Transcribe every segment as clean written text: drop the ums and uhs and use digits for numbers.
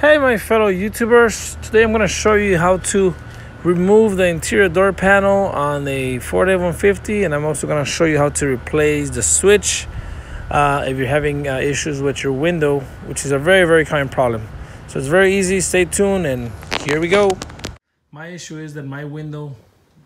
Hey my fellow YouTubers, today I'm going to show you how to remove the interior door panel on a Ford F-150, and I'm also going to show you how to replace the switch if you're having issues with your window, which is a very common problem. So it's very easy. Stay tuned and here we go. My issue is that my window,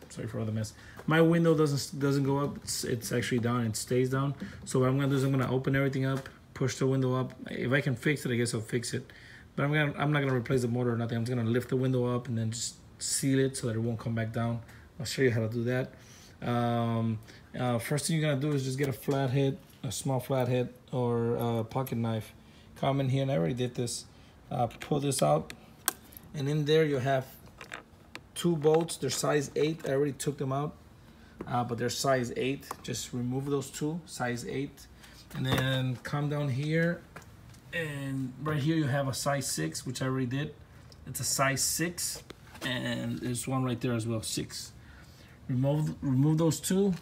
sorry for all the mess, my window doesn't go up. It's actually down. It stays down. So what I'm going to do is I'm going to open everything up, push the window up. If I can fix it, I guess I'll fix it. But I'm not gonna replace the motor or nothing. I'm just gonna lift the window up and then just seal it so that it won't come back down. I'll show you how to do that. First thing you're gonna do is just get a flathead, a small flathead or a pocket knife. Come in here, and I already did this. Pull this out, and in there you have two bolts. They're size 8. I already took them out, but they're size 8. Just remove those two, size 8, and then come down here. And right here you have a size 6, which I already did. It's a size 6, and there's one right there as well, 6. Remove those two.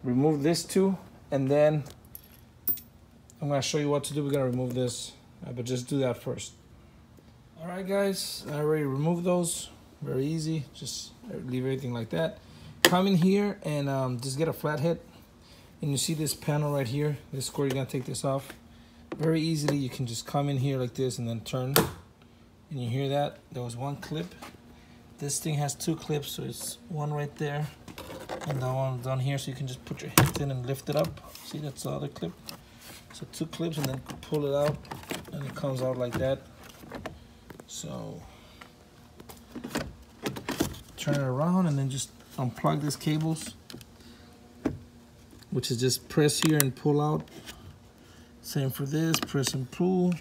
Remove this two, and then I'm gonna show you what to do. We're gonna remove this, but just do that first. All right, guys, I already removed those. Very easy. Just leave everything like that. Come in here and just get a flathead, and you see this panel right here. This square, you're gonna take this off. Very easily, you can just come in here like this and then turn. And you hear that? There was one clip. This thing has 2 clips, so it's one right there and the one down here, so you can just put your hands in and lift it up. See, that's the other clip. So 2 clips, and then pull it out, and it comes out like that. So turn it around and then just unplug these cables, which is just press here and pull out. Same for this, press and pull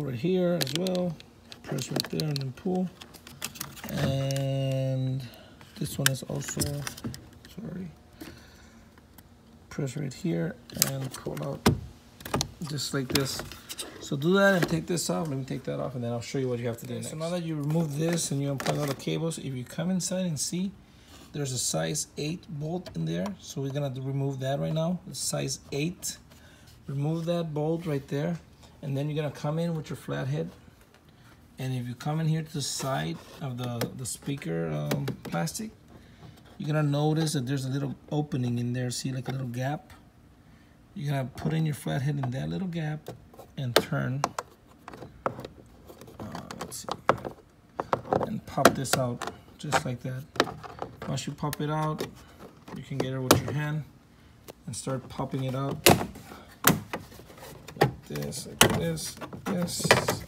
right here as well. Press right there and then pull. And this one is also, sorry. Press right here and pull out just like this. So do that and take this off. Let me take that off and then I'll show you what you have to do next. So now that you remove this and you unplug all the cables, if you come inside and see, there's a size 8 bolt in there, so we're gonna remove that right now. It's size 8. Remove that bolt right there, and then you're gonna come in with your flathead. And if you come in here to the side of the speaker plastic, you're gonna notice that there's a little opening in there. See, like a little gap. You're gonna put in your flathead in that little gap and turn. Let's see, and pop this out just like that. Once you pop it out, you can get it with your hand and start popping it out like this,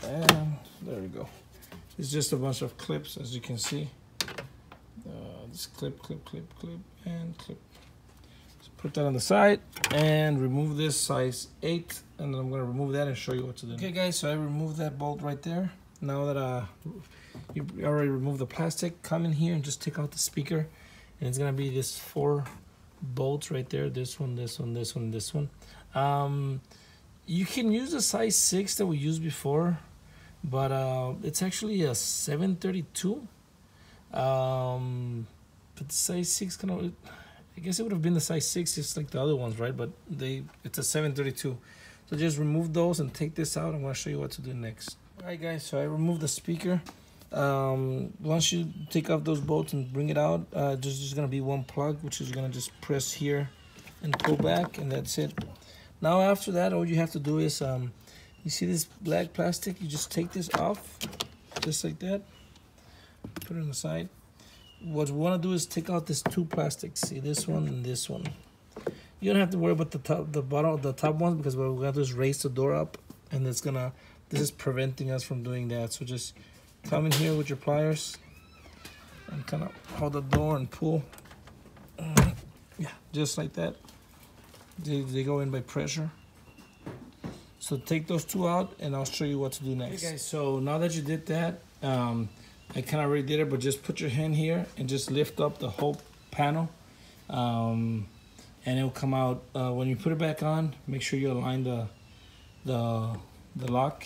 and there we go. It's just a bunch of clips, as you can see. This clip, and clip. So put that on the side and remove this size 8, and then I'm going to remove that and show you what to do. Okay, guys, so I removed that bolt right there. Now that you already removed the plastic, come in here and just take out the speaker, and it's gonna be this 4 bolts right there. This one, this one, this one, this one. You can use the size 6 that we used before, but it's actually a 732. But the size 6 kind of, I guess it would have been the size 6 just like the other ones, right? But it's a 732. So just remove those and take this out. I'm gonna show you what to do next. Alright, guys, so I removed the speaker. Once you take off those bolts and bring it out, there's just gonna be one plug, which is gonna just press here and pull back, and that's it. Now after that, all you have to do is you see this black plastic, you just take this off just like that, put it on the side. What we want to do is take out these 2 plastics. See, this one and this one. You don't have to worry about the top ones, because what we're gonna do is raise the door up, and this is preventing us from doing that. So just come in here with your pliers and kind of hold the door and pull. Yeah, just like that. They go in by pressure. So take those 2 out, and I'll show you what to do next. Okay, guys, so now that you did that, I kind of already did it, but just put your hand here and just lift up the whole panel, and it'll come out. When you put it back on, make sure you align the lock.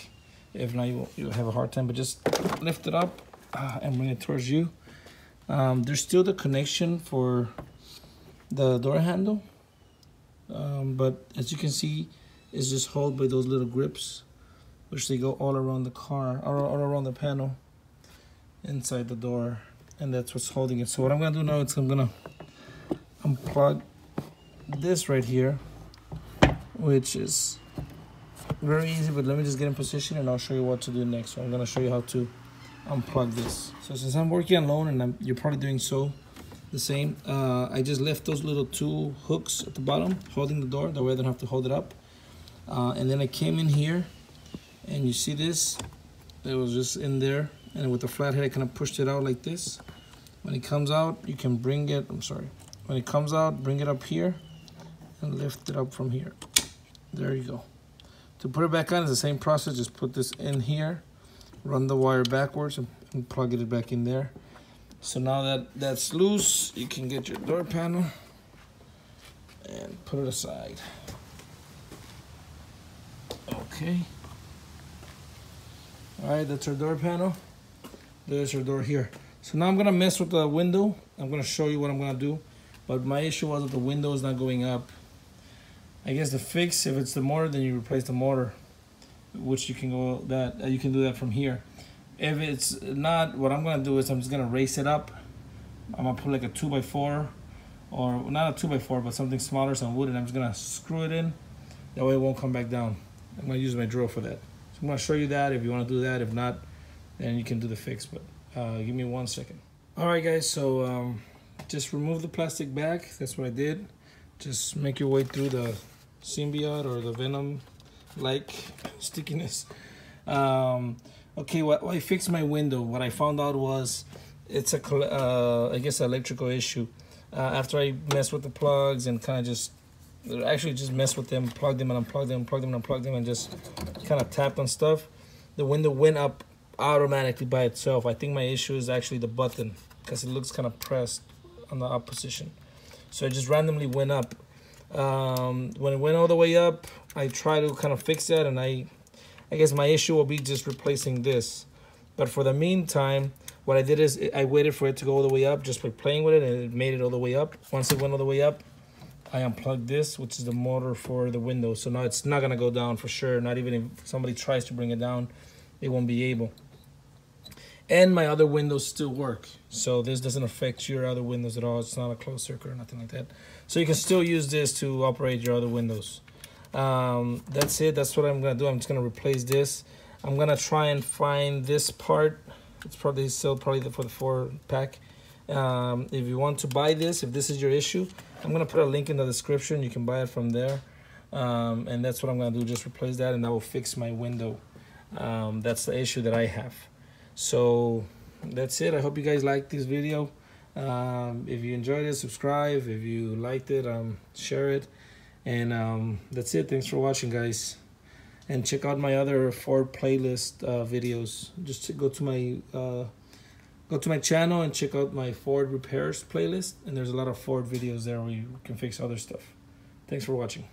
If not, you'll have a hard time, but just lift it up and bring it towards you. There's still the connection for the door handle, but as you can see, it's just held by those little grips. which they go all around the car, all around the panel, inside the door, and that's what's holding it. So what I'm gonna do now is I'm gonna unplug this right here, which is very easy, but let me just get in position and I'll show you what to do next. So I'm gonna show you how to unplug this. So since I'm working alone, and you're probably doing the same, I just left those little 2 hooks at the bottom holding the door, that way I don't have to hold it up. And then I came in here, and you see this, it was just in there, and with the flathead I kind of pushed it out like this. When it comes out, you can bring it, when it comes out, bring it up here and lift it up from here. There you go. To put it back on, it's the same process. Just put this in here, run the wire backwards, and plug it back in there. So now that that's loose, you can get your door panel and put it aside. Okay. All right, that's our door panel. There's our door here. So now I'm gonna mess with the window. I'm gonna show you what I'm gonna do. But my issue was that the window is not going up. I guess the fix, if it's the motor, then you replace the motor, which you can go you can do that from here. If it's not, what I'm gonna do is I'm just gonna raise it up. I'm gonna put like a 2x4, or not a 2x4, but something smaller, some wood, and I'm just gonna screw it in. That way it won't come back down. I'm gonna use my drill for that. So I'm gonna show you that if you wanna do that. If not, then you can do the fix, but give me 1 second. All right, guys, so just remove the plastic bag. That's what I did. Just make your way through the symbiote or the venom-like stickiness. Okay, I fixed my window. What I found out was it's I guess electrical issue. After I messed with the plugs and kind of just messed with them, plugged them and unplugged them, plugged them and unplugged them, and just kind of tapped on stuff, the window went up automatically by itself. I think my issue is actually the button, because it looks kind of pressed on the up position. So it just randomly went up. When it went all the way up, I tried to kind of fix that, and I guess my issue will be just replacing this. But for the meantime, what I did is I waited for it to go all the way up just by playing with it, and it made it all the way up. Once it went all the way up, I unplugged this, which is the motor for the window. So now it's not gonna go down for sure. Not even if somebody tries to bring it down, they won't be able. And my other windows still work. So this doesn't affect your other windows at all. It's not a closed circuit or nothing like that. So you can still use this to operate your other windows. That's it. That's what I'm gonna do. I'm just gonna replace this. I'm gonna try and find this part. It's probably still for the 4-pack. If you want to buy this, if this is your issue, I'm gonna put a link in the description. You can buy it from there. And that's what I'm gonna do. Just replace that, and that will fix my window. That's the issue that I have. So that's it. I hope you guys liked this video. If you enjoyed it, subscribe. If you liked it, share it. And that's it. Thanks for watching, guys. And check out my other Ford playlist videos. Just go to my channel and check out my Ford repairs playlist. And there's a lot of Ford videos there where you can fix other stuff. Thanks for watching.